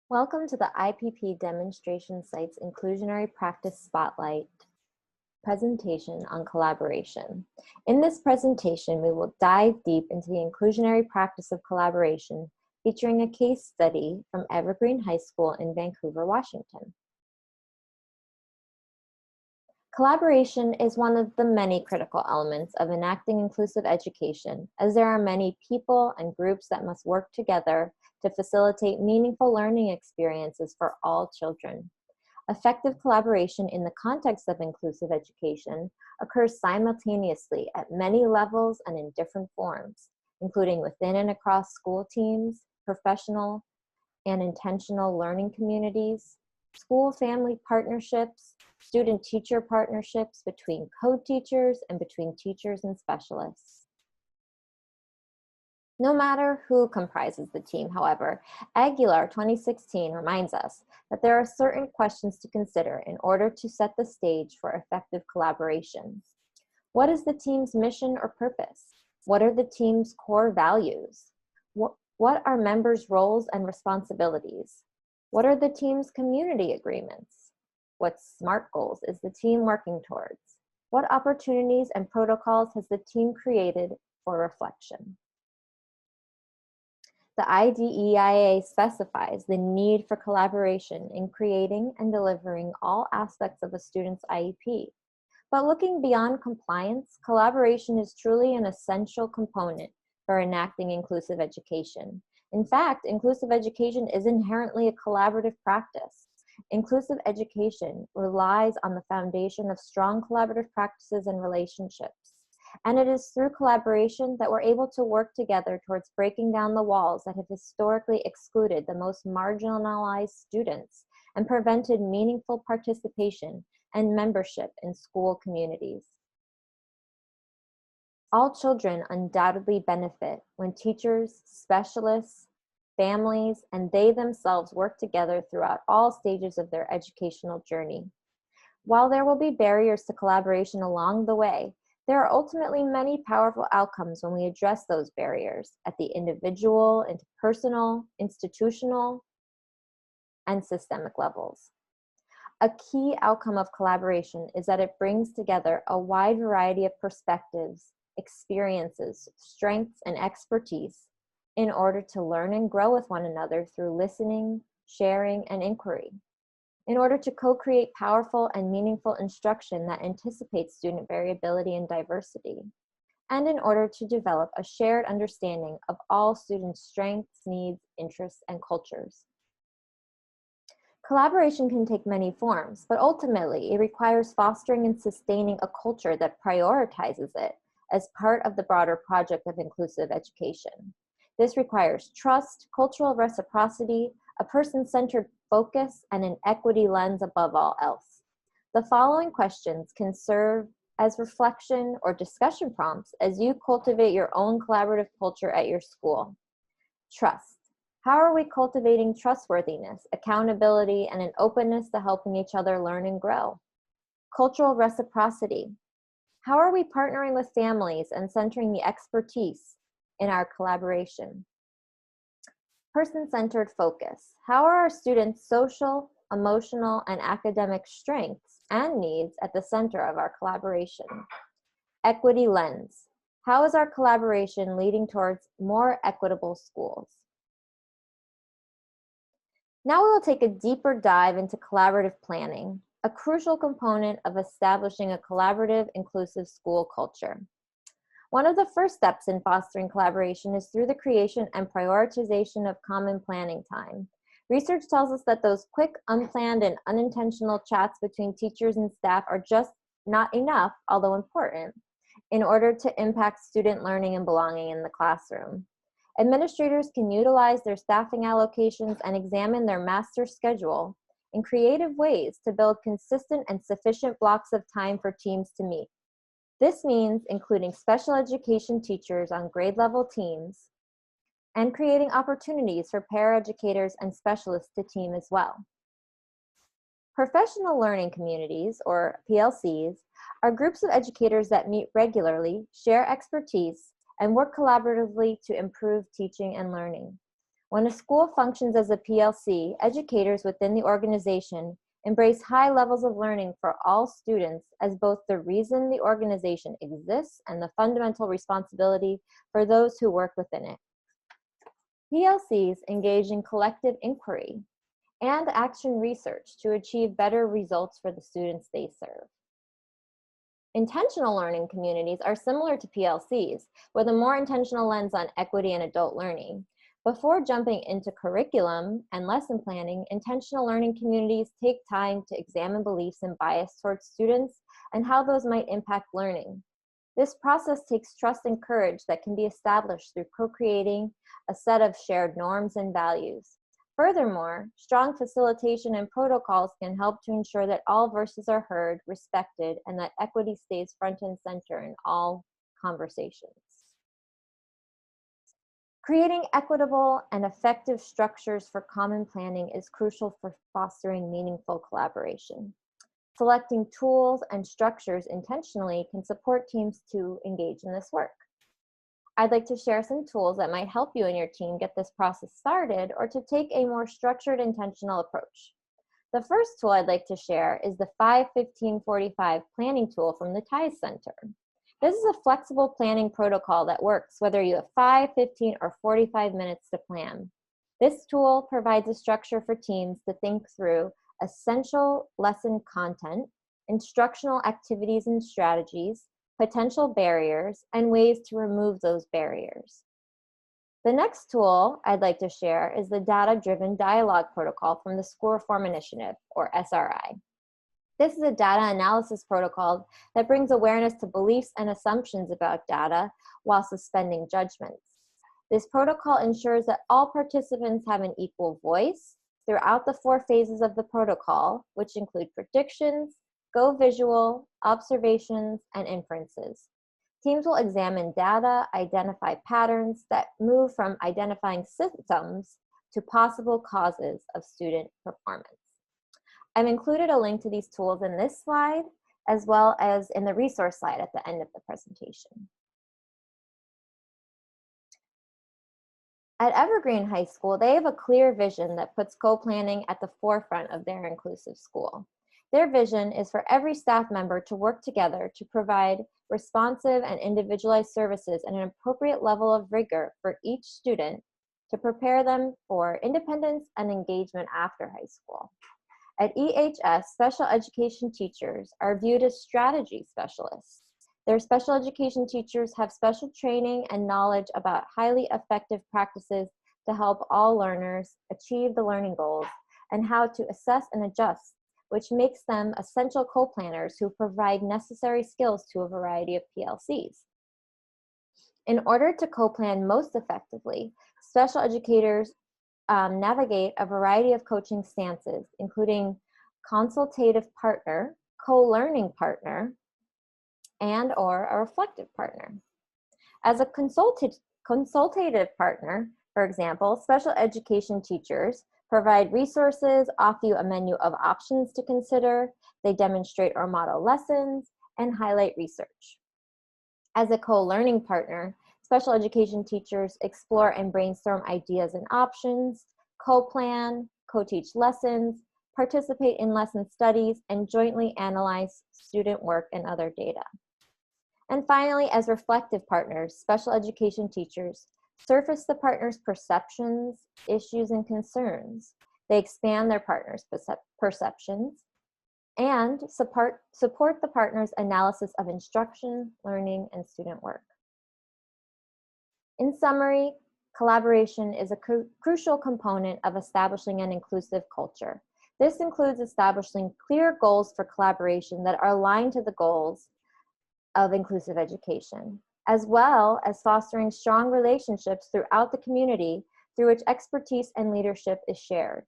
Welcome to the IPP Demonstration Site's Inclusionary Practice Spotlight presentation on collaboration. In this presentation, we will dive deep into the inclusionary practice of collaboration, featuring a case study from Evergreen High School in Vancouver, Washington. Collaboration is one of the many critical elements of enacting inclusive education, as there are many people and groups that must work together to facilitate meaningful learning experiences for all children. Effective collaboration in the context of inclusive education occurs simultaneously at many levels and in different forms, including within and across school teams, professional and intentional learning communities, school-family partnerships, student-teacher partnerships between co-teachers and between teachers and specialists. No matter who comprises the team, however, Aguilar 2016 reminds us that there are certain questions to consider in order to set the stage for effective collaboration. What is the team's mission or purpose? What are the team's core values? What are members' roles and responsibilities? What are the team's community agreements? What SMART goals is the team working towards? What opportunities and protocols has the team created for reflection? The IDEIA specifies the need for collaboration in creating and delivering all aspects of a student's IEP. But looking beyond compliance, collaboration is truly an essential component for enacting inclusive education. In fact, inclusive education is inherently a collaborative practice. Inclusive education relies on the foundation of strong collaborative practices and relationships. And it is through collaboration that we're able to work together towards breaking down the walls that have historically excluded the most marginalized students and prevented meaningful participation and membership in school communities. All children undoubtedly benefit when teachers, specialists, families, and they themselves work together throughout all stages of their educational journey. While there will be barriers to collaboration along the way, there are ultimately many powerful outcomes when we address those barriers at the individual, interpersonal, institutional, and systemic levels. A key outcome of collaboration is that it brings together a wide variety of perspectives, experiences, strengths, and expertise in order to learn and grow with one another through listening, sharing, and inquiry. In order to co-create powerful and meaningful instruction that anticipates student variability and diversity, and in order to develop a shared understanding of all students' strengths, needs, interests, and cultures. Collaboration can take many forms, but ultimately it requires fostering and sustaining a culture that prioritizes it as part of the broader project of inclusive education. This requires trust, cultural reciprocity, a person-centered focus, and an equity lens above all else. The following questions can serve as reflection or discussion prompts as you cultivate your own collaborative culture at your school. Trust. How are we cultivating trustworthiness, accountability, and an openness to helping each other learn and grow? Cultural reciprocity. How are we partnering with families and centering the expertise in our collaboration? Person-centered focus. How are our students' social, emotional, and academic strengths and needs at the center of our collaboration? Equity lens. How is our collaboration leading towards more equitable schools? Now we will take a deeper dive into collaborative planning, a crucial component of establishing a collaborative, inclusive school culture. One of the first steps in fostering collaboration is through the creation and prioritization of common planning time. Research tells us that those quick, unplanned, and unintentional chats between teachers and staff are just not enough, although important, in order to impact student learning and belonging in the classroom. Administrators can utilize their staffing allocations and examine their master schedule in creative ways to build consistent and sufficient blocks of time for teams to meet. This means including special education teachers on grade level teams and creating opportunities for paraeducators and specialists to team as well. Professional learning communities, or PLCs, are groups of educators that meet regularly, share expertise, and work collaboratively to improve teaching and learning. When a school functions as a PLC, educators within the organization embrace high levels of learning for all students as both the reason the organization exists and the fundamental responsibility for those who work within it. PLCs engage in collective inquiry and action research to achieve better results for the students they serve. Intentional learning communities are similar to PLCs, with a more intentional lens on equity and adult learning. Before jumping into curriculum and lesson planning, intentional learning communities take time to examine beliefs and bias towards students and how those might impact learning. This process takes trust and courage that can be established through co-creating a set of shared norms and values. Furthermore, strong facilitation and protocols can help to ensure that all voices are heard, respected, and that equity stays front and center in all conversations. Creating equitable and effective structures for common planning is crucial for fostering meaningful collaboration. Selecting tools and structures intentionally can support teams to engage in this work. I'd like to share some tools that might help you and your team get this process started or to take a more structured, intentional approach. The first tool I'd like to share is the 5-15-45 planning tool from the TIES Center. This is a flexible planning protocol that works whether you have 5, 15, or 45 minutes to plan. This tool provides a structure for teams to think through essential lesson content, instructional activities and strategies, potential barriers, and ways to remove those barriers. The next tool I'd like to share is the Data-Driven Dialogue Protocol from the School Reform Initiative, or SRI. This is a data analysis protocol that brings awareness to beliefs and assumptions about data while suspending judgments. This protocol ensures that all participants have an equal voice throughout the 4 phases of the protocol, which include predictions, go visual, observations, and inferences. Teams will examine data, identify patterns that move from identifying symptoms to possible causes of student performance. I've included a link to these tools in this slide, as well as in the resource slide at the end of the presentation. At Evergreen High School, they have a clear vision that puts co-planning at the forefront of their inclusive school. Their vision is for every staff member to work together to provide responsive and individualized services at an appropriate level of rigor for each student to prepare them for independence and engagement after high school. At EHS, special education teachers are viewed as strategy specialists. Their special education teachers have special training and knowledge about highly effective practices to help all learners achieve the learning goals and how to assess and adjust, which makes them essential co-planners who provide necessary skills to a variety of PLCs. In order to co-plan most effectively, special educators navigate a variety of coaching stances, including consultative partner, co-learning partner, and or a reflective partner. As a consultative partner, for example, special education teachers provide resources, offer you a menu of options to consider, they demonstrate or model lessons, and highlight research. As a co-learning partner, special education teachers explore and brainstorm ideas and options, co-plan, co-teach lessons, participate in lesson studies, and jointly analyze student work and other data. And finally, as reflective partners, special education teachers surface the partner's perceptions, issues, and concerns. They expand their partner's perceptions and support the partner's analysis of instruction, learning, and student work. In summary, collaboration is a crucial component of establishing an inclusive culture. This includes establishing clear goals for collaboration that are aligned to the goals of inclusive education, as well as fostering strong relationships throughout the community through which expertise and leadership is shared.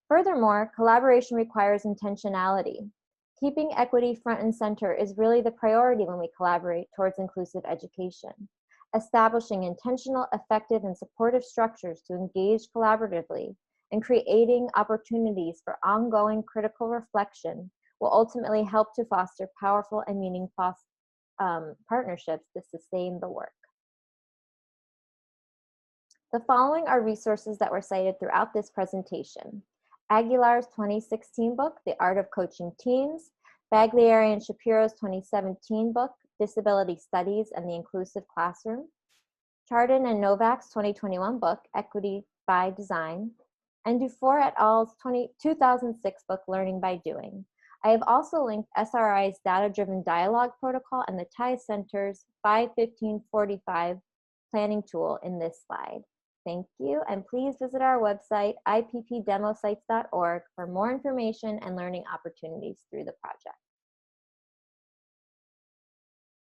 Furthermore, collaboration requires intentionality. Keeping equity front and center is really the priority when we collaborate towards inclusive education. Establishing intentional, effective, and supportive structures to engage collaboratively and creating opportunities for ongoing critical reflection will ultimately help to foster powerful and meaningful partnerships to sustain the work. The following are resources that were cited throughout this presentation: Aguilar's 2016 book, The Art of Coaching Teams; Baglieri and Shapiro's 2017 book, Disability Studies and the Inclusive Classroom; Chardin and Novak's 2021 book, Equity by Design; and Dufour et al.'s 2006 book, Learning by Doing. I have also linked SRI's Data-Driven Dialogue Protocol and the TIE Center's 51545 planning tool in this slide. Thank you, and please visit our website, ippdemosites.org, for more information and learning opportunities through the project.